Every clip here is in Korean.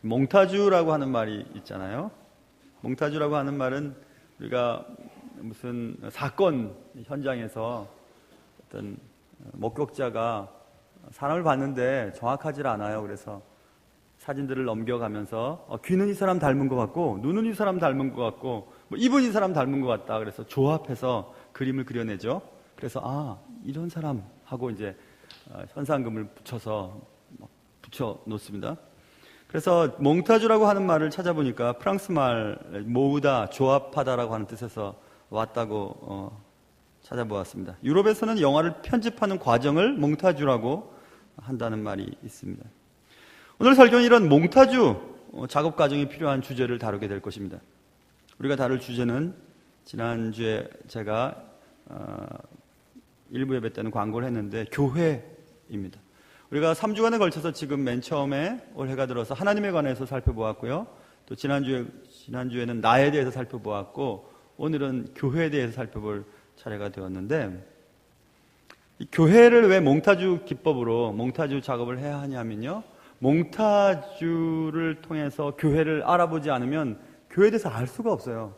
몽타주라고 하는 말이 있잖아요. 몽타주라고 하는 말은 우리가 무슨 사건 현장에서 어떤 목격자가 사람을 봤는데 정확하지 않아요. 그래서 사진들을 넘겨가면서 귀는 이 사람 닮은 것 같고 눈은 이 사람 닮은 것 같고 입은 이 사람 닮은 것 같다. 그래서 조합해서 그림을 그려내죠. 그래서 이런 사람 하고 이제 현상금을 붙여 놓습니다. 그래서 몽타주라고 하는 말을 찾아보니까 프랑스 말 모으다, 조합하다라고 하는 뜻에서 왔다고 찾아보았습니다. 유럽에서는 영화를 편집하는 과정을 몽타주라고 한다는 말이 있습니다. 오늘 설교는 이런 몽타주 작업 과정이 필요한 주제를 다루게 될 것입니다. 우리가 다룰 주제는 지난주에 제가 일부 예배 때는 광고를 했는데 교회입니다. 우리가 3주간에 걸쳐서 지금 맨 처음에 올해가 들어서 하나님에 관해서 살펴보았고요. 또 지난주에는 나에 대해서 살펴보았고 오늘은 교회에 대해서 살펴볼 차례가 되었는데 이 교회를 왜 몽타주 기법으로 몽타주 작업을 해야 하냐면요. 몽타주를 통해서 교회를 알아보지 않으면 교회에 대해서 알 수가 없어요.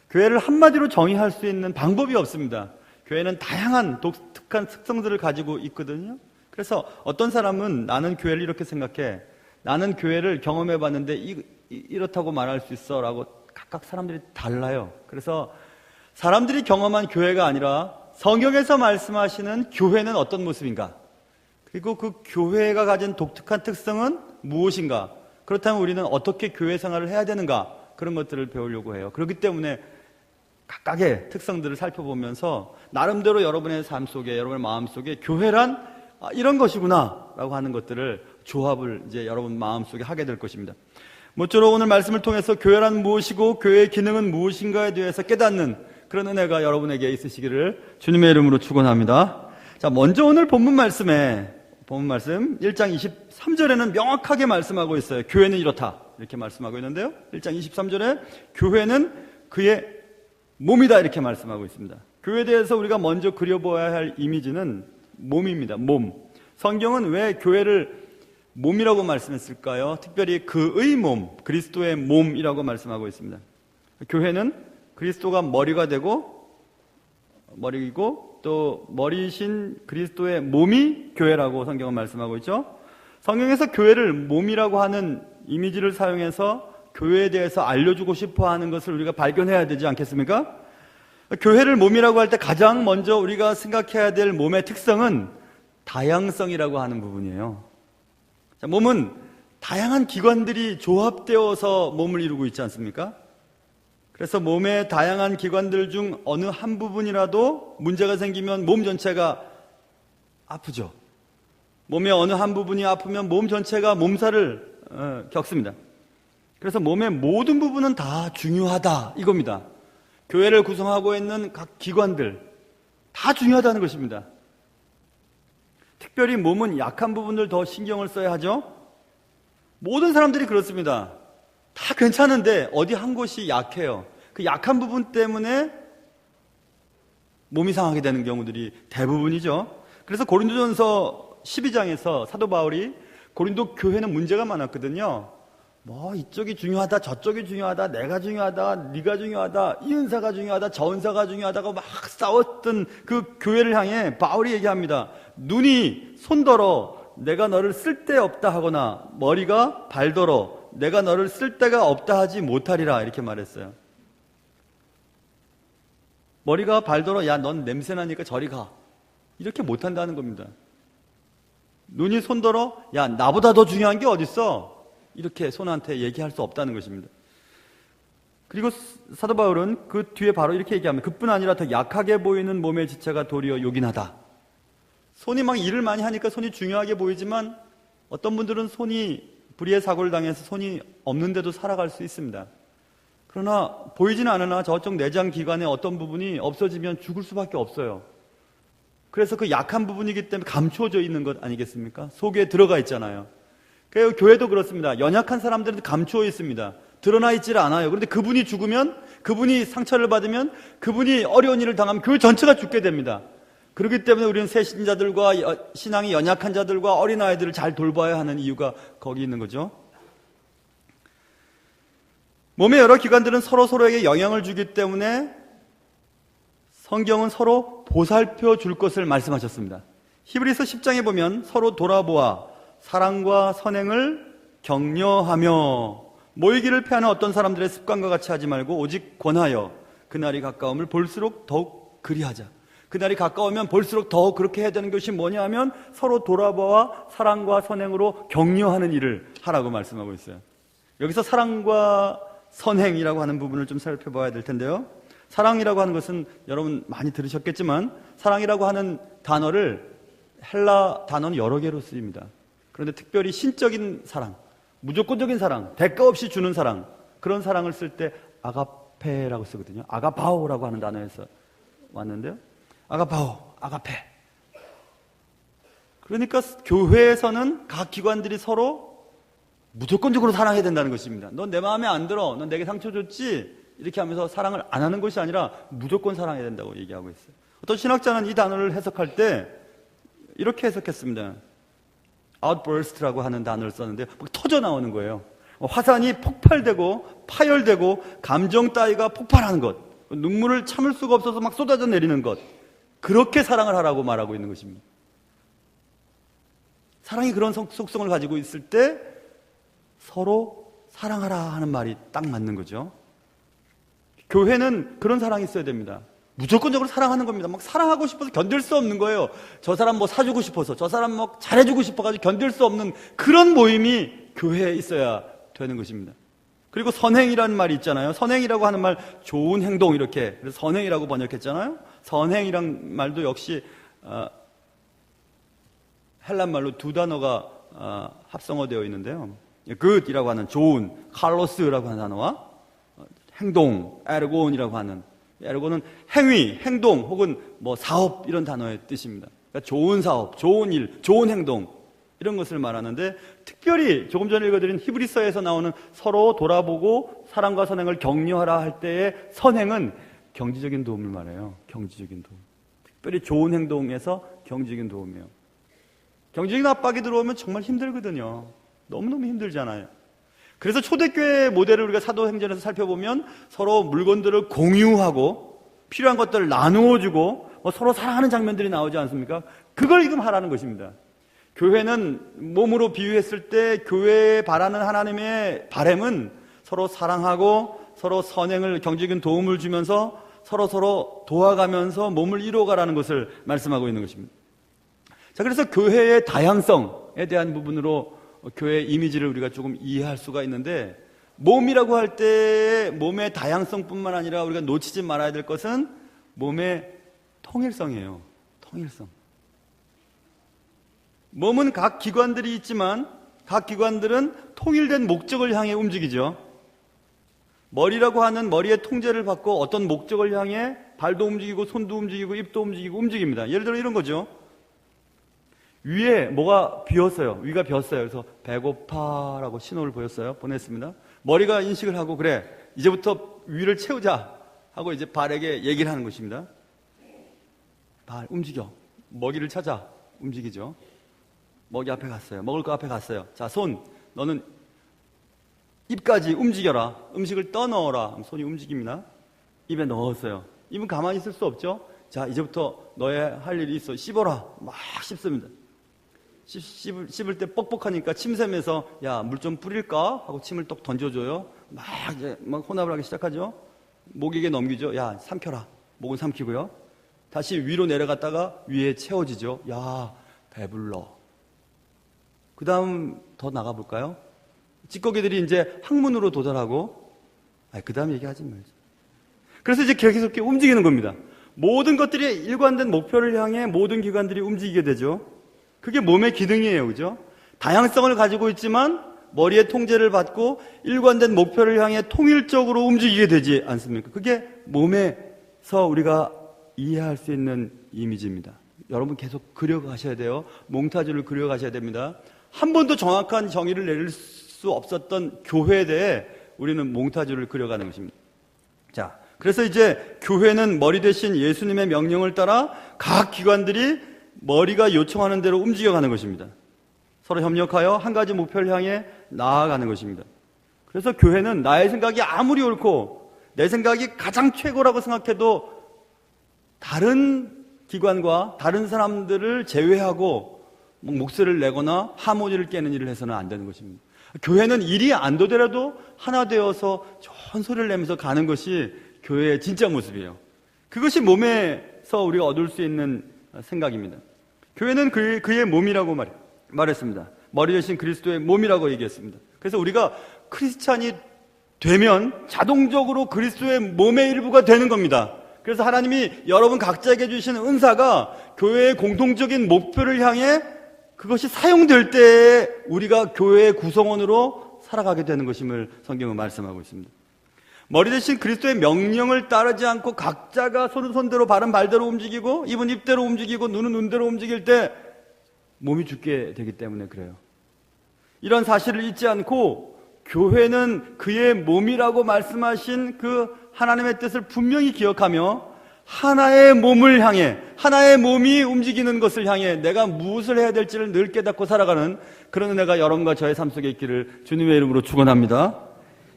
교회를 한마디로 정의할 수 있는 방법이 없습니다. 교회는 다양한 독특한 특성들을 가지고 있거든요. 그래서 어떤 사람은 나는 교회를 이렇게 생각해. 나는 교회를 경험해 봤는데 이렇다고 말할 수 있어 라고 각각 사람들이 달라요. 그래서 사람들이 경험한 교회가 아니라 성경에서 말씀하시는 교회는 어떤 모습인가? 그리고 그 교회가 가진 독특한 특성은 무엇인가? 그렇다면 우리는 어떻게 교회 생활을 해야 되는가? 그런 것들을 배우려고 해요. 그렇기 때문에 각각의 특성들을 살펴보면서 나름대로 여러분의 삶 속에, 여러분의 마음 속에 교회란 이런 것이구나 라고 하는 것들을 조합을 이제 여러분 마음 속에 하게 될 것입니다. 모쪼록 오늘 말씀을 통해서 교회란 무엇이고 교회의 기능은 무엇인가에 대해서 깨닫는 그런 은혜가 여러분에게 있으시기를 주님의 이름으로 축원합니다. 자, 먼저 오늘 본문 말씀 1장 23절에는 명확하게 말씀하고 있어요. 교회는 이렇다 이렇게 말씀하고 있는데요. 1장 23절에 교회는 그의 몸이다 이렇게 말씀하고 있습니다. 교회에 대해서 우리가 먼저 그려보아야 할 이미지는 몸입니다. 몸. 성경은 왜 교회를 몸이라고 말씀했을까요? 특별히 그의 몸, 그리스도의 몸이라고 말씀하고 있습니다. 교회는 그리스도가 머리가 되고 머리이고 또 머리이신 그리스도의 몸이 교회라고 성경은 말씀하고 있죠. 성경에서 교회를 몸이라고 하는 이미지를 사용해서 교회에 대해서 알려주고 싶어 하는 것을 우리가 발견해야 되지 않겠습니까? 교회를 몸이라고 할 때 가장 먼저 우리가 생각해야 될 몸의 특성은 다양성이라고 하는 부분이에요. 자, 몸은 다양한 기관들이 조합되어서 몸을 이루고 있지 않습니까? 그래서 몸의 다양한 기관들 중 어느 한 부분이라도 문제가 생기면 몸 전체가 아프죠. 몸의 어느 한 부분이 아프면 몸 전체가 몸살을 겪습니다. 그래서 몸의 모든 부분은 다 중요하다 이겁니다. 교회를 구성하고 있는 각 기관들 다 중요하다는 것입니다. 특별히 몸은 약한 부분들 더 신경을 써야 하죠. 모든 사람들이 그렇습니다. 다 괜찮은데 어디 한 곳이 약해요. 그 약한 부분 때문에 몸이 상하게 되는 경우들이 대부분이죠. 그래서 고린도전서 12장에서 사도 바울이 고린도 교회는 문제가 많았거든요. 이쪽이 중요하다, 저쪽이 중요하다, 내가 중요하다, 네가 중요하다, 이 은사가 중요하다, 저 은사가 중요하다고 막 싸웠던 그 교회를 향해 바울이 얘기합니다. 눈이 손더러 내가 너를 쓸데없다 하거나 머리가 발더러 내가 너를 쓸데가 없다 하지 못하리라 이렇게 말했어요. 머리가 발더러 야, 넌 냄새나니까 저리 가 이렇게 못한다는 겁니다. 눈이 손더러 야, 나보다 더 중요한 게 어딨어 이렇게 손한테 얘기할 수 없다는 것입니다. 그리고 사도 바울은 그 뒤에 바로 이렇게 얘기합니다. 그뿐 아니라 더 약하게 보이는 몸의 지체가 도리어 요긴하다. 손이 막 일을 많이 하니까 손이 중요하게 보이지만 어떤 분들은 손이 불의의 사고를 당해서 손이 없는데도 살아갈 수 있습니다. 그러나 보이지는 않으나 저쪽 내장 기관의 어떤 부분이 없어지면 죽을 수밖에 없어요. 그래서 그 약한 부분이기 때문에 감추어져 있는 것 아니겠습니까? 속에 들어가 있잖아요. 그래서 교회도 그렇습니다. 연약한 사람들은 감추어 있습니다. 드러나 있질 않아요. 그런데 그분이 죽으면, 그분이 상처를 받으면, 그분이 어려운 일을 당하면 교회 전체가 죽게 됩니다. 그렇기 때문에 우리는 새신자들과 신앙이 연약한 자들과 어린아이들을 잘 돌봐야 하는 이유가 거기 있는 거죠. 몸의 여러 기관들은 서로에게 영향을 주기 때문에 성경은 서로 보살펴 줄 것을 말씀하셨습니다. 히브리서 10장에 보면 서로 돌아보아 사랑과 선행을 격려하며 모이기를 패하는 어떤 사람들의 습관과 같이 하지 말고 오직 권하여 그날이 가까움을 볼수록 더욱 그리하자. 그날이 가까우면 볼수록 더 그렇게 해야 되는 것이 뭐냐 하면 서로 돌아보아 사랑과 선행으로 격려하는 일을 하라고 말씀하고 있어요. 여기서 사랑과 선행이라고 하는 부분을 좀 살펴봐야 될 텐데요. 사랑이라고 하는 것은 여러분 많이 들으셨겠지만 사랑이라고 하는 단어를 헬라 단어는 여러 개로 쓰입니다. 그런데 특별히 신적인 사랑, 무조건적인 사랑, 대가 없이 주는 사랑, 그런 사랑을 쓸 때 아가페라고 쓰거든요. 아가파오라고 하는 단어에서 왔는데요. 아가파오, 아가페. 그러니까 교회에서는 각 기관들이 서로 무조건적으로 사랑해야 된다는 것입니다. 넌 내 마음에 안 들어, 넌 내게 상처 줬지, 이렇게 하면서 사랑을 안 하는 것이 아니라 무조건 사랑해야 된다고 얘기하고 있어요. 어떤 신학자는 이 단어를 해석할 때 이렇게 해석했습니다. outburst라고 하는 단어를 썼는데 막 터져 나오는 거예요. 화산이 폭발되고 파열되고 감정 따위가 폭발하는 것, 눈물을 참을 수가 없어서 막 쏟아져 내리는 것, 그렇게 사랑을 하라고 말하고 있는 것입니다. 사랑이 그런 속성을 가지고 있을 때 서로 사랑하라 하는 말이 딱 맞는 거죠. 교회는 그런 사랑이 있어야 됩니다. 무조건적으로 사랑하는 겁니다. 막 사랑하고 싶어서 견딜 수 없는 거예요. 저 사람 뭐 사주고 싶어서, 저 사람 뭐 잘해주고 싶어가지고 견딜 수 없는 그런 모임이 교회에 있어야 되는 것입니다. 그리고 선행이라는 말이 있잖아요. 선행이라고 하는 말, 좋은 행동, 이렇게. 그래서 선행이라고 번역했잖아요. 선행이란 말도 역시 헬란 말로 두 단어가 합성어되어 있는데요. good이라고 하는 좋은, 칼로스라고 하는 단어와 행동, 에르곤이라고 하는, 에르곤은 행위, 행동 혹은 뭐 사업, 이런 단어의 뜻입니다. 그러니까 좋은 사업, 좋은 일, 좋은 행동, 이런 것을 말하는데, 특별히 조금 전에 읽어드린 히브리서에서 나오는 서로 돌아보고 사랑과 선행을 격려하라 할 때의 선행은 경제적인 도움을 말해요. 경제적인 도움. 특별히 좋은 행동에서 경제적인 도움이에요. 경제적인 압박이 들어오면 정말 힘들거든요. 너무너무 힘들잖아요. 그래서 초대교회 모델을 우리가 사도행전에서 살펴보면 서로 물건들을 공유하고 필요한 것들을 나누어주고 서로 사랑하는 장면들이 나오지 않습니까? 그걸 지금 하라는 것입니다. 교회는 몸으로 비유했을 때 교회에 바라는 하나님의 바람은 서로 사랑하고 서로 선행을, 경제적인 도움을 주면서 서로 도와가면서 몸을 이루어가라는 것을 말씀하고 있는 것입니다. 자, 그래서 교회의 다양성에 대한 부분으로 교회의 이미지를 우리가 조금 이해할 수가 있는데, 몸이라고 할 때 몸의 다양성뿐만 아니라 우리가 놓치지 말아야 될 것은 몸의 통일성이에요. 통일성. 몸은 각 기관들이 있지만 각 기관들은 통일된 목적을 향해 움직이죠. 머리라고 하는 머리의 통제를 받고 어떤 목적을 향해 발도 움직이고 손도 움직이고 입도 움직이고 움직입니다. 예를 들어 이런 거죠. 위에 뭐가 비었어요. 위가 비었어요. 그래서 배고파라고 신호를 보냈습니다. 머리가 인식을 하고, 그래, 이제부터 위를 채우자 하고 이제 발에게 얘기를 하는 것입니다. 발 움직여. 먹이를 찾아. 움직이죠. 먹이 앞에 갔어요. 먹을 거 앞에 갔어요. 자, 손, 너는 입까지 움직여라. 음식을 떠넣어라. 손이 움직입니다. 입에 넣었어요. 입은 가만히 있을 수 없죠. 자, 이제부터 너의 할 일이 있어. 씹어라. 막 씹습니다. 씹을 때 뻑뻑하니까 침샘에서 야, 물 좀 뿌릴까? 하고 침을 똑 던져줘요. 막 혼합을 하기 시작하죠. 목에게 넘기죠. 야, 삼켜라. 목은 삼키고요. 다시 위로 내려갔다가 위에 채워지죠. 야, 배불러. 그 다음 더 나가볼까요? 찌꺼기들이 이제 항문으로 도달하고, 그 다음 얘기하지 말자. 그래서 이제 계속 움직이는 겁니다. 모든 것들이 일관된 목표를 향해 모든 기관들이 움직이게 되죠. 그게 몸의 기능이에요. 그죠? 다양성을 가지고 있지만 머리의 통제를 받고 일관된 목표를 향해 통일적으로 움직이게 되지 않습니까? 그게 몸에서 우리가 이해할 수 있는 이미지입니다. 여러분 계속 그려가셔야 돼요. 몽타주를 그려가셔야 됩니다. 한 번도 정확한 정의를 내릴 수 없었던 교회에 대해 우리는 몽타주를 그려가는 것입니다. 자, 그래서 이제 교회는 머리 대신 예수님의 명령을 따라 각 기관들이 머리가 요청하는 대로 움직여가는 것입니다. 서로 협력하여 한 가지 목표를 향해 나아가는 것입니다. 그래서 교회는 나의 생각이 아무리 옳고 내 생각이 가장 최고라고 생각해도 다른 기관과 다른 사람들을 제외하고 목소리를 내거나 하모니를 깨는 일을 해서는 안 되는 것입니다. 교회는 일이 안 되더라도 하나 되어서 좋은 소리를 내면서 가는 것이 교회의 진짜 모습이에요. 그것이 몸에서 우리가 얻을 수 있는 생각입니다. 교회는 그의 몸이라고 말했습니다. 머리 대신 그리스도의 몸이라고 얘기했습니다. 그래서 우리가 크리스찬이 되면 자동적으로 그리스도의 몸의 일부가 되는 겁니다. 그래서 하나님이 여러분 각자에게 주신 은사가 교회의 공통적인 목표를 향해 그것이 사용될 때에 우리가 교회의 구성원으로 살아가게 되는 것임을 성경은 말씀하고 있습니다. 머리 대신 그리스도의 명령을 따르지 않고 각자가 손은 손대로 발은 발대로 움직이고 입은 입대로 움직이고 눈은 눈대로 움직일 때 몸이 죽게 되기 때문에 그래요. 이런 사실을 잊지 않고 교회는 그의 몸이라고 말씀하신 그 하나님의 뜻을 분명히 기억하며 하나의 몸을 향해, 하나의 몸이 움직이는 것을 향해 내가 무엇을 해야 될지를 늘 깨닫고 살아가는 그런 은혜가 여러분과 저의 삶 속에 있기를 주님의 이름으로 축원합니다.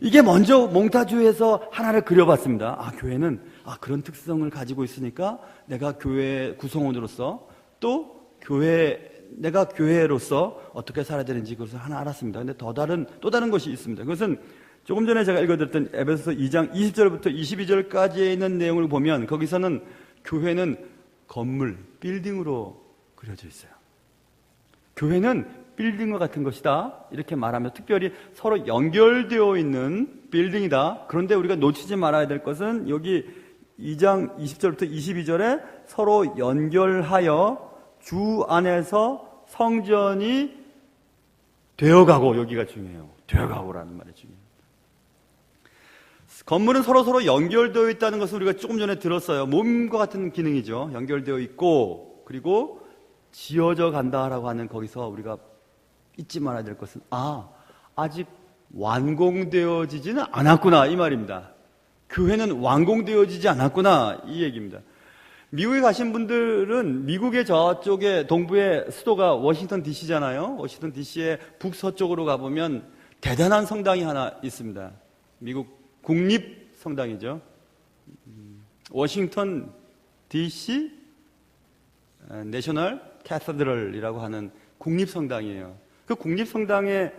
이게 먼저 몽타주에서 하나를 그려봤습니다. 교회는 그런 특성을 가지고 있으니까 내가 교회 구성원으로서 또 내가 교회로서 어떻게 살아야 되는지 그것을 하나 알았습니다. 근데 또 다른 것이 있습니다. 그것은 조금 전에 제가 읽어드렸던 에베소서 2장 20절부터 22절까지에 있는 내용을 보면 거기서는 교회는 건물, 빌딩으로 그려져 있어요. 교회는 빌딩과 같은 것이다 이렇게 말하며 특별히 서로 연결되어 있는 빌딩이다. 그런데 우리가 놓치지 말아야 될 것은 여기 2장 20절부터 22절에 서로 연결하여 주 안에서 성전이 되어가고, 여기가 중요해요. 되어가고라는 말이 중요해요. 건물은 서로 연결되어 있다는 것을 우리가 조금 전에 들었어요. 몸과 같은 기능이죠. 연결되어 있고 그리고 지어져 간다라고 하는 거기서 우리가 잊지 말아야 될 것은 아직 완공되어지지는 않았구나 이 말입니다. 교회는 완공되어지지 않았구나 이 얘기입니다. 미국에 가신 분들은 미국의 저쪽에 동부의 수도가 워싱턴 DC잖아요. 워싱턴 DC의 북서쪽으로 가보면 대단한 성당이 하나 있습니다. 미국 국립 성당이죠. 워싱턴 DC 내셔널 캐서드럴이라고 하는 국립 성당이에요. 그 국립 성당에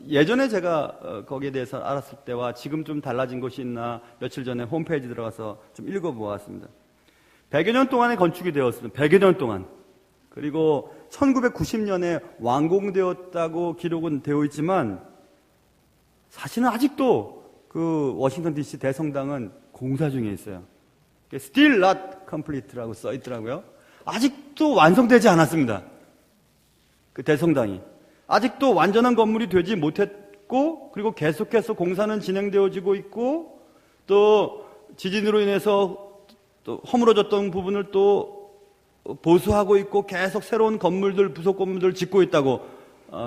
예전에 제가 거기에 대해서 알았을 때와 지금 좀 달라진 것이 있나 며칠 전에 홈페이지 들어가서 좀 읽어보았습니다. 100여 년 동안에 건축이 되었습니다. 100여 년 동안. 그리고 1990년에 완공되었다고 기록은 되어 있지만 사실은 아직도 그 워싱턴 DC 대성당은 공사 중에 있어요. Still not complete라고 써 있더라고요. 아직도 완성되지 않았습니다. 그 대성당이. 아직도 완전한 건물이 되지 못했고, 그리고 계속해서 공사는 진행되어지고 있고, 또 지진으로 인해서 또 허물어졌던 부분을 또 보수하고 있고, 계속 새로운 건물들, 부속 건물들을 짓고 있다고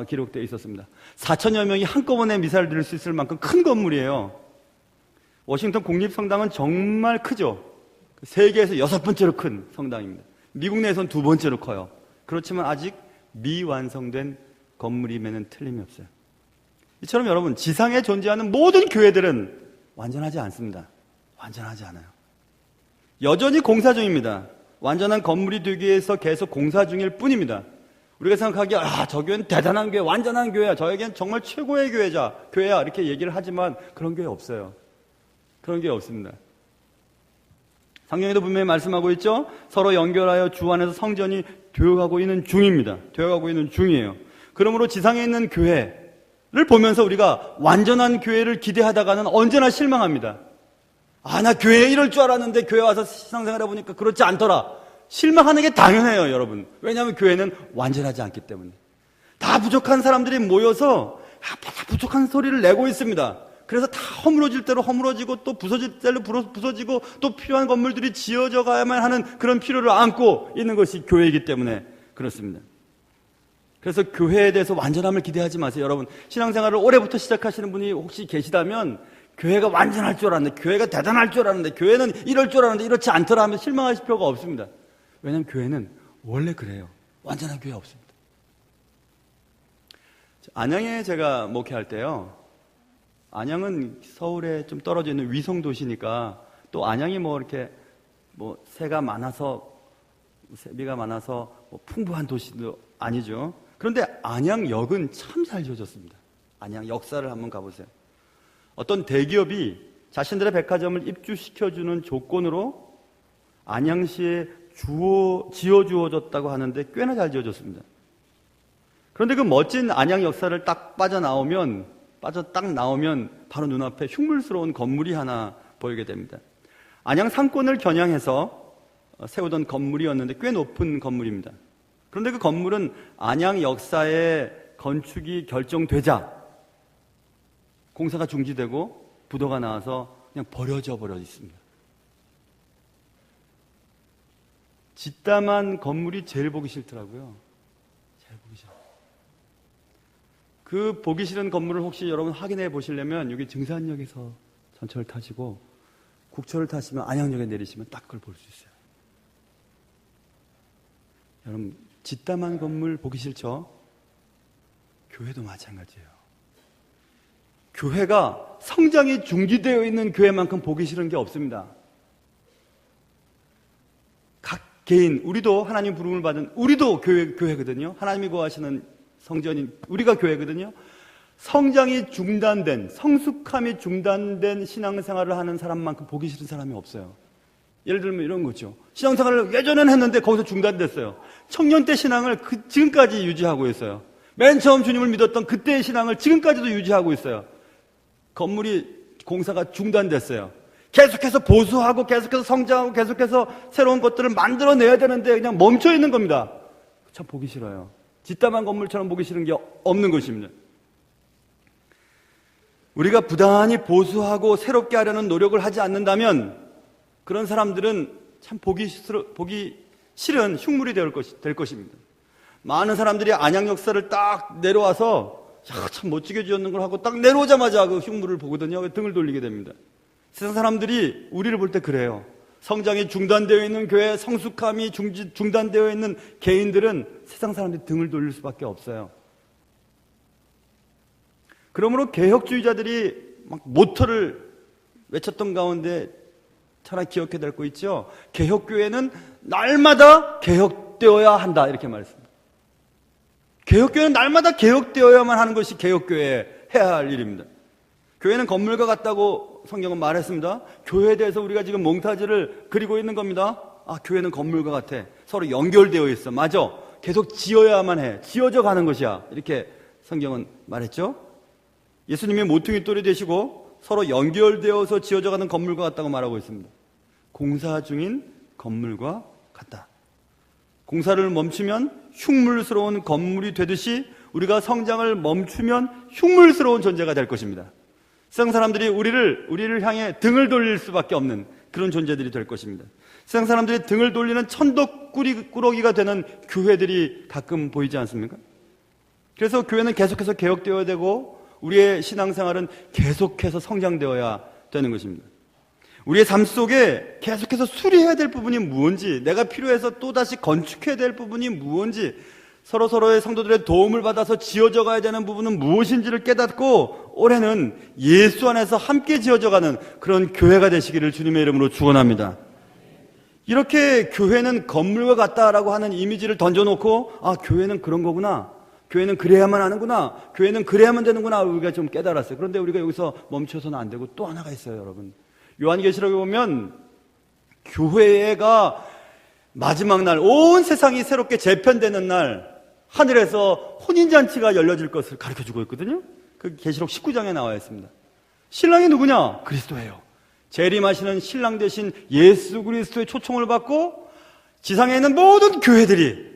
기록되어 있었습니다. 4천여 명이 한꺼번에 미사를 들을 수 있을 만큼 큰 건물이에요. 워싱턴 국립성당은 정말 크죠. 세계에서 6번째로 큰 성당입니다. 미국 내에서는 2번째로 커요. 그렇지만 아직 미완성된 건물임에는 틀림이 없어요. 이처럼 여러분, 지상에 존재하는 모든 교회들은 완전하지 않습니다. 완전하지 않아요. 여전히 공사 중입니다. 완전한 건물이 되기 위해서 계속 공사 중일 뿐입니다. 우리가 생각하기에 저 교회는 대단한 교회, 완전한 교회야, 저에겐 정말 최고의 교회야 이렇게 얘기를 하지만 그런 교회 없어요. 그런 교회 없습니다. 성경에도 분명히 말씀하고 있죠. 서로 연결하여 주 안에서 성전이 되어가고 있는 중입니다. 되어가고 있는 중이에요. 그러므로 지상에 있는 교회를 보면서 우리가 완전한 교회를 기대하다가는 언제나 실망합니다. 나 교회에 이럴 줄 알았는데 교회 와서 신앙생활 해보니까 그렇지 않더라. 실망하는 게 당연해요, 여러분. 왜냐하면 교회는 완전하지 않기 때문에. 다 부족한 사람들이 모여서 다 부족한 소리를 내고 있습니다. 그래서 다 허물어질 대로 허물어지고 또 부서질 대로 부서지고 또 필요한 건물들이 지어져 가야만 하는 그런 필요를 안고 있는 것이 교회이기 때문에 그렇습니다. 그래서 교회에 대해서 완전함을 기대하지 마세요. 여러분, 신앙생활을 올해부터 시작하시는 분이 혹시 계시다면 교회가 완전할 줄 알았는데, 교회가 대단할 줄 알았는데, 교회는 이럴 줄 알았는데 이렇지 않더라 하면 실망하실 필요가 없습니다. 왜냐하면 교회는 원래 그래요. 완전한 교회 없습니다. 안양에 제가 목회할 때요, 안양은 서울에 좀 떨어져 있는 위성 도시니까 또 안양이 뭐 이렇게 뭐 새가 많아서 세비가 많아서 뭐 풍부한 도시도 아니죠. 그런데 안양역은 참 잘 지어졌습니다. 안양 역사를 한번 가보세요. 어떤 대기업이 자신들의 백화점을 입주시켜주는 조건으로 안양시에 지어주어졌다고 하는데 꽤나 잘 지어졌습니다. 그런데 그 멋진 안양 역사를 딱 딱 나오면 바로 눈앞에 흉물스러운 건물이 하나 보이게 됩니다. 안양 상권을 겨냥해서 세우던 건물이었는데 꽤 높은 건물입니다. 그런데 그 건물은 안양 역사의 건축이 결정되자 공사가 중지되고 부도가 나와서 그냥 버려져 있습니다. 짓담한 건물이 제일 보기 싫더라고요. 제일 보기 싫어요. 그 보기 싫은 건물을 혹시 여러분 확인해 보시려면 여기 증산역에서 전철을 타시고 국철을 타시면 안양역에 내리시면 딱 그걸 볼 수 있어요. 여러분, 짓담한 건물 보기 싫죠? 교회도 마찬가지예요. 교회가 성장이 중지되어 있는 교회만큼 보기 싫은 게 없습니다. 각 개인, 우리도 하나님 부름을 받은 우리도 교회거든요. 하나님이 구하시는 성전인 우리가 교회거든요. 성장이 중단된, 성숙함이 중단된 신앙생활을 하는 사람만큼 보기 싫은 사람이 없어요. 예를 들면 이런 거죠. 신앙생활을 예전에는 했는데 거기서 중단됐어요. 청년 때 신앙을 지금까지 유지하고 있어요. 맨 처음 주님을 믿었던 그때의 신앙을 지금까지도 유지하고 있어요. 건물이 공사가 중단됐어요. 계속해서 보수하고 계속해서 성장하고 계속해서 새로운 것들을 만들어내야 되는데 그냥 멈춰있는 겁니다. 참 보기 싫어요. 짓담한 건물처럼 보기 싫은 게 없는 것입니다. 우리가 부단히 보수하고 새롭게 하려는 노력을 하지 않는다면 그런 사람들은 참 보기 싫은 흉물이 될 것입니다. 많은 사람들이 안양 역사를 딱 내려와서 참 멋지게 지었는 걸 하고 딱 내려오자마자 그 흉물을 보거든요. 등을 돌리게 됩니다. 세상 사람들이 우리를 볼 때 그래요. 성장이 중단되어 있는 교회, 성숙함이 중단되어 있는 개인들은 세상 사람들이 등을 돌릴 수밖에 없어요. 그러므로 개혁주의자들이 막 모토를 외쳤던 가운데 차라리 기억해 될 거 있죠. 개혁교회는 날마다 개혁되어야 한다 이렇게 말했습니다. 개혁교회는 날마다 개혁되어야만 하는 것이 개혁교회 해야 할 일입니다. 교회는 건물과 같다고 성경은 말했습니다. 교회에 대해서 우리가 지금 몽타주를 그리고 있는 겁니다. 교회는 건물과 같아. 서로 연결되어 있어. 맞아. 계속 지어야만 해. 지어져 가는 것이야. 이렇게 성경은 말했죠. 예수님이 모퉁이 돌이 되시고 서로 연결되어서 지어져가는 건물과 같다고 말하고 있습니다. 공사 중인 건물과 같다. 공사를 멈추면 흉물스러운 건물이 되듯이 우리가 성장을 멈추면 흉물스러운 존재가 될 것입니다. 세상 사람들이 우리를 향해 등을 돌릴 수밖에 없는 그런 존재들이 될 것입니다. 세상 사람들이 등을 돌리는 천덕꾸러기가 되는 교회들이 가끔 보이지 않습니까? 그래서 교회는 계속해서 개혁되어야 되고 우리의 신앙생활은 계속해서 성장되어야 되는 것입니다. 우리의 삶 속에 계속해서 수리해야 될 부분이 무엇인지, 내가 필요해서 또다시 건축해야 될 부분이 무엇인지, 서로서로의 성도들의 도움을 받아서 지어져 가야 되는 부분은 무엇인지를 깨닫고 올해는 예수 안에서 함께 지어져가는 그런 교회가 되시기를 주님의 이름으로 축원합니다. 이렇게 교회는 건물과 같다라고 하는 이미지를 던져놓고 교회는 그런 거구나, 교회는 그래야만 하는구나, 교회는 그래야만 되는구나 우리가 좀 깨달았어요. 그런데 우리가 여기서 멈춰서는 안 되고 또 하나가 있어요. 여러분, 요한계시록에 보면 교회가 마지막 날, 온 세상이 새롭게 재편되는 날 하늘에서 혼인잔치가 열려질 것을 가르쳐주고 있거든요. 그 계시록 19장에 나와 있습니다. 신랑이 누구냐? 그리스도예요. 재림하시는 신랑 되신 예수 그리스도의 초청을 받고 지상에 있는 모든 교회들이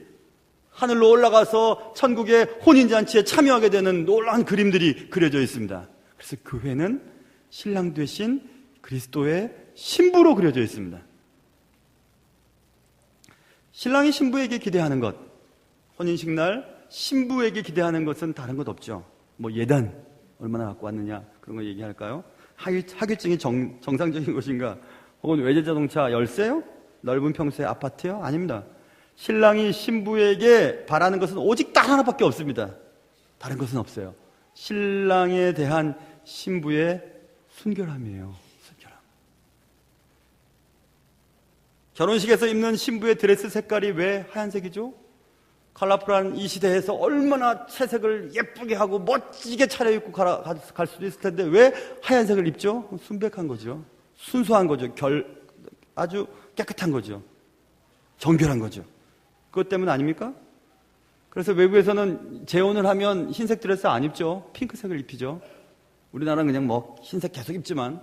하늘로 올라가서 천국의 혼인잔치에 참여하게 되는 놀라운 그림들이 그려져 있습니다. 그래서 교회는 신랑 되신 그리스도의 신부로 그려져 있습니다. 신랑이 신부에게 기대하는 것, 혼인식 날 신부에게 기대하는 것은 다른 것 없죠. 뭐 예단 얼마나 갖고 왔느냐 그런 거 얘기할까요? 하객증이 정상적인 것인가? 혹은 외제자동차 열세요? 넓은 평수의 아파트요? 아닙니다. 신랑이 신부에게 바라는 것은 오직 딱 하나밖에 없습니다. 다른 것은 없어요. 신랑에 대한 신부의 순결함이에요. 순결함. 결혼식에서 입는 신부의 드레스 색깔이 왜 하얀색이죠? 컬러풀한 이 시대에서 얼마나 채색을 예쁘게 하고 멋지게 차려입고 갈 수도 있을 텐데 왜 하얀색을 입죠? 순백한 거죠. 순수한 거죠. 아주 깨끗한 거죠. 정결한 거죠. 그것 때문 아닙니까? 그래서 외국에서는 재혼을 하면 흰색 드레스 안 입죠. 핑크색을 입히죠. 우리나라는 그냥 뭐 흰색 계속 입지만.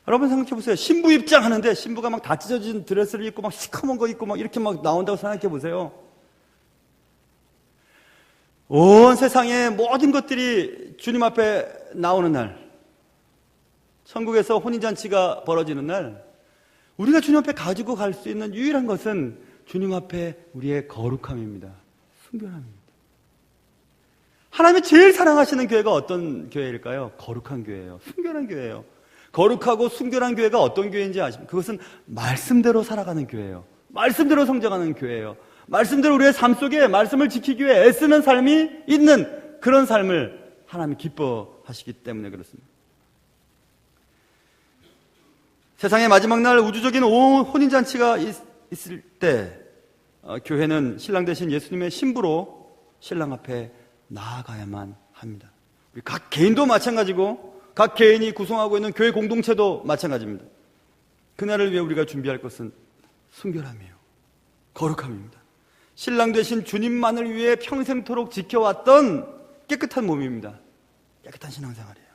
여러분 생각해 보세요. 신부 입장 하는데 신부가 막 다 찢어진 드레스를 입고 막 시커먼 거 입고 막 이렇게 막 나온다고 생각해 보세요. 온 세상의 모든 것들이 주님 앞에 나오는 날, 천국에서 혼인잔치가 벌어지는 날, 우리가 주님 앞에 가지고 갈 수 있는 유일한 것은 주님 앞에 우리의 거룩함입니다. 순결함입니다. 하나님이 제일 사랑하시는 교회가 어떤 교회일까요? 거룩한 교회예요. 순결한 교회예요. 거룩하고 순결한 교회가 어떤 교회인지 아십니까? 그것은 말씀대로 살아가는 교회예요. 말씀대로 성장하는 교회예요. 말씀대로 우리의 삶 속에 말씀을 지키기 위해 애쓰는 삶이 있는 그런 삶을 하나님이 기뻐하시기 때문에 그렇습니다. 세상의 마지막 날 우주적인 혼인잔치가 있을 때 교회는 신랑 되신 예수님의 신부로 신랑 앞에 나아가야만 합니다. 우리 각 개인도 마찬가지고 각 개인이 구성하고 있는 교회 공동체도 마찬가지입니다. 그날을 위해 우리가 준비할 것은 순결함이에요. 거룩함입니다. 신랑 되신 주님만을 위해 평생토록 지켜왔던 깨끗한 몸입니다. 깨끗한 신앙생활이에요.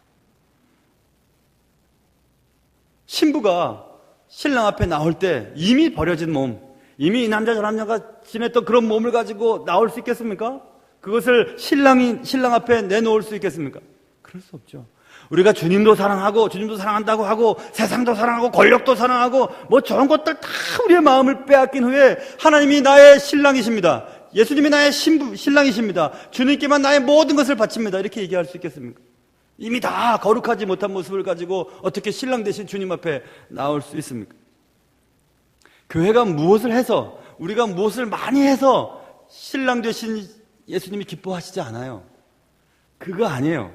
신부가 신랑 앞에 나올 때 이미 버려진 몸, 이미 이 남자 저 남자가 지냈던 그런 몸을 가지고 나올 수 있겠습니까? 그것을 신랑 앞에 내놓을 수 있겠습니까? 그럴 수 없죠. 우리가 주님도 사랑하고 주님도 사랑한다고 하고 세상도 사랑하고 권력도 사랑하고 뭐 저런 것들 다 우리의 마음을 빼앗긴 후에 하나님이 나의 신랑이십니다. 예수님이 나의 신랑이십니다. 주님께만 나의 모든 것을 바칩니다. 이렇게 얘기할 수 있겠습니까? 이미 다 거룩하지 못한 모습을 가지고 어떻게 신랑 되신 주님 앞에 나올 수 있습니까? 교회가 무엇을 해서 우리가 무엇을 많이 해서 신랑 되신 예수님이 기뻐하시지 않아요. 그거 아니에요.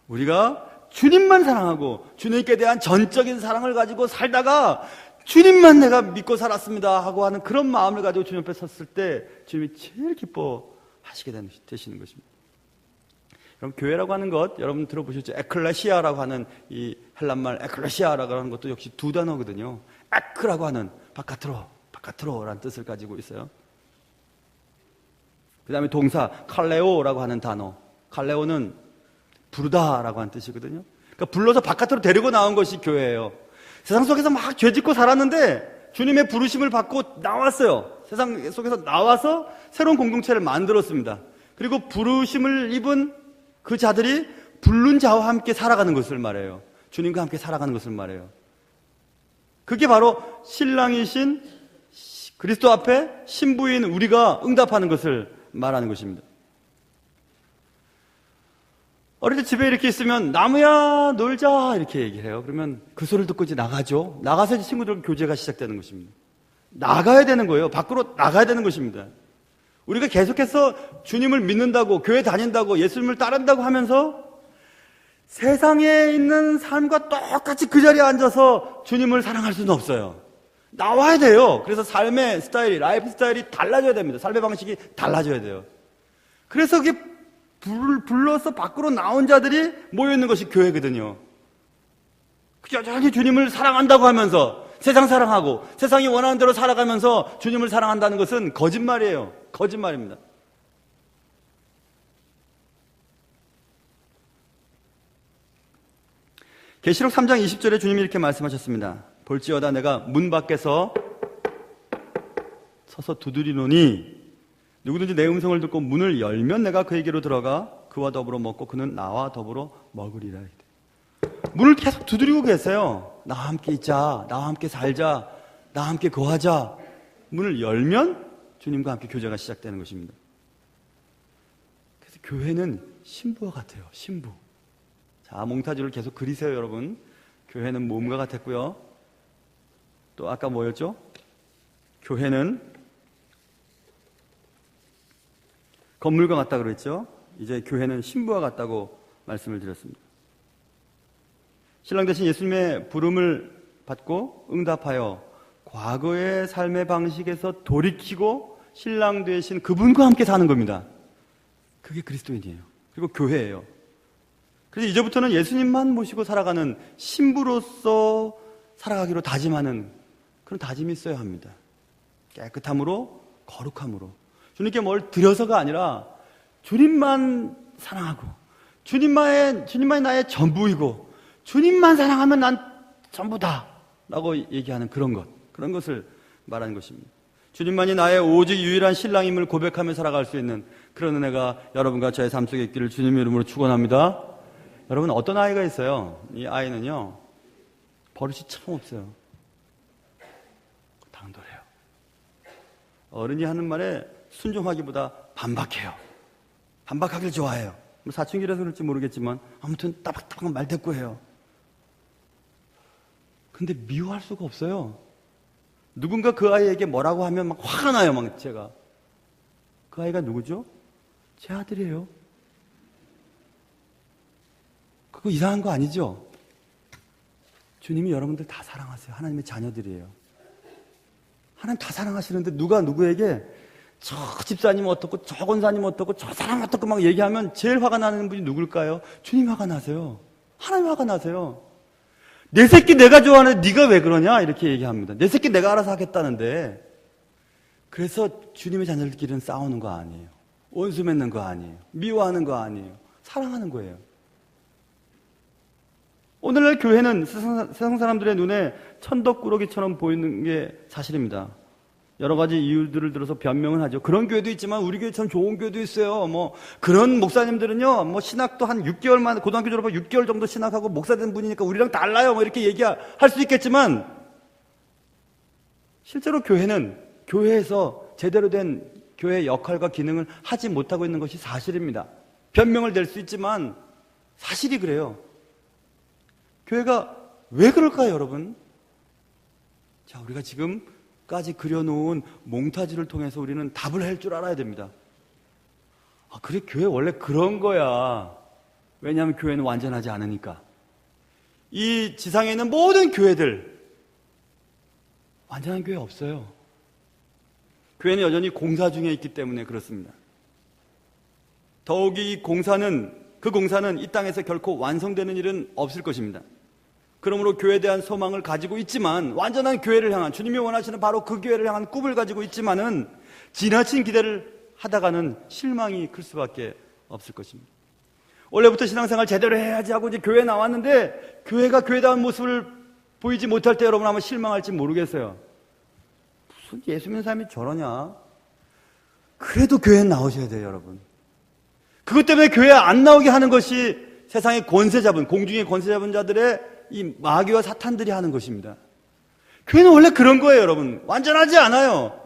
우리가 주님만 사랑하고 주님께 대한 전적인 사랑을 가지고 살다가 주님만 내가 믿고 살았습니다 하고 하는 그런 마음을 가지고 주님 앞에 섰을 때 주님이 제일 기뻐하시게 되시는 것입니다. 여러분, 교회라고 하는 것 여러분 들어보셨죠? 에클레시아라고 하는 이 헬란말 에클레시아라고 하는 것도 역시 두 단어거든요. 에크라고 하는 바깥으로라는 뜻을 가지고 있어요. 그 다음에 동사 칼레오라고 하는 단어, 칼레오는 부르다라고 하는 뜻이거든요. 그러니까 불러서 바깥으로 데리고 나온 것이 교회예요. 세상 속에서 막 죄짓고 살았는데 주님의 부르심을 받고 나왔어요. 세상 속에서 나와서 새로운 공동체를 만들었습니다. 그리고 부르심을 입은 그 자들이 부른 자와 함께 살아가는 것을 말해요. 주님과 함께 살아가는 것을 말해요. 그게 바로 신랑이신 그리스도 앞에 신부인 우리가 응답하는 것을 말하는 것입니다. 어릴 때 집에 이렇게 있으면 나무야 놀자 이렇게 얘기해요. 그러면 그 소리를 듣고 이제 나가죠. 나가서 이제 친구들과 교제가 시작되는 것입니다. 나가야 되는 거예요. 밖으로 나가야 되는 것입니다. 우리가 계속해서 주님을 믿는다고 교회 다닌다고 예수님을 따른다고 하면서 세상에 있는 삶과 똑같이 그 자리에 앉아서 주님을 사랑할 수는 없어요. 나와야 돼요. 그래서 삶의 스타일이, 라이프 스타일이 달라져야 됩니다. 삶의 방식이 달라져야 돼요. 그래서 그게 불러서 밖으로 나온 자들이 모여있는 것이 교회거든요. 여전히 주님을 사랑한다고 하면서 세상 사랑하고 세상이 원하는 대로 살아가면서 주님을 사랑한다는 것은 거짓말이에요. 거짓말입니다. 계시록 3장 20절에 주님이 이렇게 말씀하셨습니다. 볼지어다 내가 문 밖에서 서서 두드리노니 누구든지 내 음성을 듣고 문을 열면 내가 그에게로 들어가 그와 더불어 먹고 그는 나와 더불어 먹으리라. 문을 계속 두드리고 계세요. 나와 함께 있자, 나와 함께 살자, 나와 함께 거하자. 문을 열면 주님과 함께 교제가 시작되는 것입니다. 그래서 교회는 신부와 같아요. 신부. 자, 몽타주를 계속 그리세요, 여러분. 교회는 몸과 같았고요. 또 아까 뭐였죠? 교회는 건물과 같다 그랬죠? 이제 교회는 신부와 같다고 말씀을 드렸습니다. 신랑 대신 예수님의 부름을 받고 응답하여 과거의 삶의 방식에서 돌이키고 신랑 되신 그분과 함께 사는 겁니다. 그게 그리스도인이에요. 그리고 교회예요. 그래서 이제부터는 예수님만 모시고 살아가는 신부로서 살아가기로 다짐하는 그런 다짐이 있어야 합니다. 깨끗함으로, 거룩함으로. 주님께 뭘 드려서가 아니라 주님만 사랑하고 주님만이 나의 전부이고 주님만 사랑하면 난 전부다 라고 얘기하는 그런 것을 말하는 것입니다. 주님만이 나의 오직 유일한 신랑임을 고백하며 살아갈 수 있는 그런 은혜가 여러분과 저의 삶 속에 있기를 주님의 이름으로 축원합니다. 여러분, 어떤 아이가 있어요. 이 아이는요, 버릇이 참 없어요. 당돌해요. 어른이 하는 말에 순종하기보다 반박해요. 반박하길 좋아해요. 사춘기라서 그럴지 모르겠지만 아무튼 따박따박 말대꾸해요. 근데 미워할 수가 없어요. 누군가 그 아이에게 뭐라고 하면 막 화가 나요. 막 제가. 그 아이가 누구죠? 제 아들이에요. 그거 이상한 거 아니죠? 주님이 여러분들 다 사랑하세요. 하나님의 자녀들이에요. 하나님 다 사랑하시는데 누가 누구에게 저 집사님 어떻고 저 권사님 어떻고 저 사람 어떻고 막 얘기하면 제일 화가 나는 분이 누굴까요? 주님 화가 나세요. 하나님 화가 나세요. 내 새끼 내가 좋아하는데 네가 왜 그러냐? 이렇게 얘기합니다. 내 새끼 내가 알아서 하겠다는데. 그래서 주님의 자녀들끼리는 싸우는 거 아니에요. 원수 맺는 거 아니에요. 미워하는 거 아니에요. 사랑하는 거예요. 오늘날 교회는 세상 사람들의 눈에 천덕꾸러기처럼 보이는 게 사실입니다. 여러 가지 이유들을 들어서 변명은 하죠. 그런 교회도 있지만 우리 교회 참 좋은 교회도 있어요. 그런 목사님들은요, 신학도 한 6개월 만에, 고등학교 졸업하고 6개월 정도 신학하고 목사 된 분이니까 우리랑 달라요. 이렇게 얘기할 수 있겠지만, 실제로 교회는 교회에서 제대로 된 교회의 역할과 기능을 하지 못하고 있는 것이 사실입니다. 변명을 댈 수 있지만, 사실이 그래요. 교회가 왜 그럴까요, 여러분? 자, 우리가 지금까지 그려놓은 몽타주를 통해서 우리는 답을 할 줄 알아야 됩니다. 아, 그래, 교회 원래 그런 거야. 왜냐하면 교회는 완전하지 않으니까. 이 지상에 있는 모든 교회들, 완전한 교회 없어요. 교회는 여전히 공사 중에 있기 때문에 그렇습니다. 더욱이 그 공사는 이 땅에서 결코 완성되는 일은 없을 것입니다. 그러므로 교회에 대한 소망을 가지고 있지만, 완전한 교회를 향한, 주님이 원하시는 바로 그 교회를 향한 꿈을 가지고 있지만은 지나친 기대를 하다가는 실망이 클 수밖에 없을 것입니다. 원래부터 신앙생활 제대로 해야지 하고 이제 교회에 나왔는데 교회가 교회다운 모습을 보이지 못할 때 여러분 아마 실망할지 모르겠어요. 무슨 예수 믿는 사람이 저러냐? 그래도 교회에 나오셔야 돼요, 여러분. 그것 때문에 교회에 안 나오게 하는 것이 세상의 권세 잡은, 공중의 권세 잡은 자들의 이 마귀와 사탄들이 하는 것입니다. 교회는 원래 그런 거예요, 여러분. 완전하지 않아요.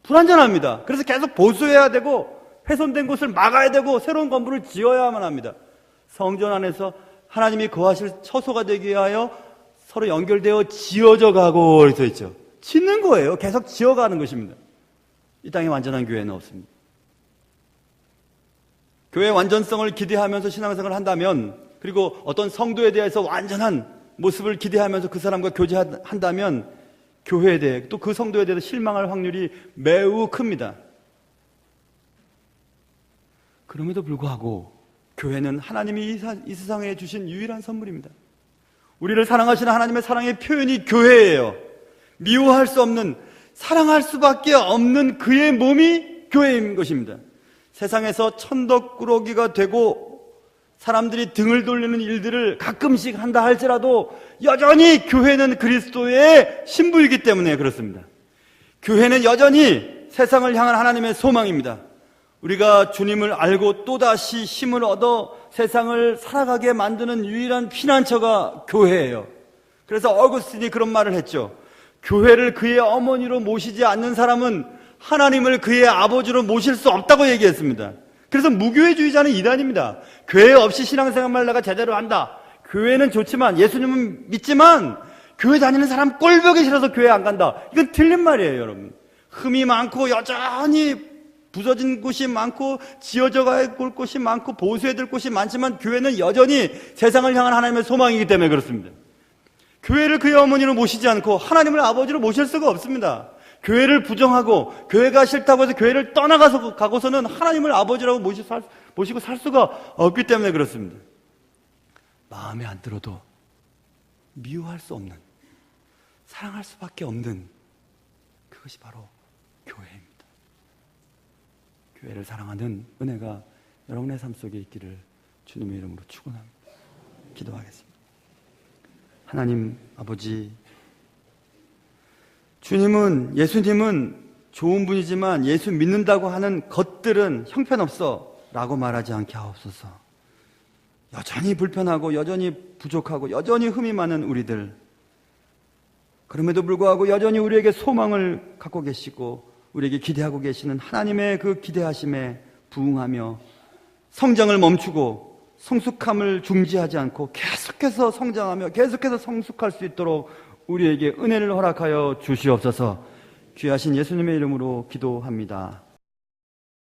불완전합니다. 그래서 계속 보수해야 되고 훼손된 곳을 막아야 되고 새로운 건물을 지어야만 합니다. 성전 안에서 하나님이 거하실 처소가 되기 위하여 서로 연결되어 지어져 가고 이렇게 있죠. 짓는 거예요. 계속 지어가는 것입니다. 이 땅에 완전한 교회는 없습니다. 교회의 완전성을 기대하면서 신앙생활을 한다면, 그리고 어떤 성도에 대해서 완전한 모습을 기대하면서 그 사람과 교제한다면 교회에 대해, 또 그 성도에 대해서 실망할 확률이 매우 큽니다. 그럼에도 불구하고 교회는 하나님이 이 세상에 주신 유일한 선물입니다. 우리를 사랑하시는 하나님의 사랑의 표현이 교회예요. 미워할 수 없는, 사랑할 수밖에 없는 그의 몸이 교회인 것입니다. 세상에서 천덕꾸러기가 되고 사람들이 등을 돌리는 일들을 가끔씩 한다 할지라도 여전히 교회는 그리스도의 신부이기 때문에 그렇습니다. 교회는 여전히 세상을 향한 하나님의 소망입니다. 우리가 주님을 알고 또다시 힘을 얻어 세상을 살아가게 만드는 유일한 피난처가 교회예요. 그래서 어거스틴이 그런 말을 했죠. 교회를 그의 어머니로 모시지 않는 사람은 하나님을 그의 아버지로 모실 수 없다고 얘기했습니다. 그래서 무교회주의자는 이단입니다. 교회 없이 신앙생활을 내가 제대로 한다. 교회는 좋지만, 예수님은 믿지만 교회 다니는 사람 꼴보기 싫어서 교회 안 간다. 이건 틀린 말이에요, 여러분. 흠이 많고 여전히 부서진 곳이 많고 지어져 갈 곳이 많고 보수해야 될 곳이 많지만 교회는 여전히 세상을 향한 하나님의 소망이기 때문에 그렇습니다. 교회를 그의 어머니로 모시지 않고 하나님을 아버지로 모실 수가 없습니다. 교회를 부정하고 교회가 싫다고 해서 교회를 떠나가서는 하나님을 아버지라고 모시고 살 수가 없기 때문에 그렇습니다. 마음에 안 들어도 미워할 수 없는, 사랑할 수밖에 없는 그것이 바로 교회입니다. 교회를 사랑하는 은혜가 여러분의 삶 속에 있기를 주님의 이름으로 축원합니다. 기도하겠습니다. 하나님 아버지, 예수님은 좋은 분이지만 예수 믿는다고 하는 것들은 형편없어 라고 말하지 않게 하옵소서. 여전히 불편하고 여전히 부족하고 여전히 흠이 많은 우리들, 그럼에도 불구하고 여전히 우리에게 소망을 갖고 계시고 우리에게 기대하고 계시는 하나님의 그 기대하심에 부응하며 성장을 멈추고 성숙함을 중지하지 않고 계속해서 성장하며 계속해서 성숙할 수 있도록 우리에게 은혜를 허락하여 주시옵소서. 귀하신 예수님의 이름으로 기도합니다.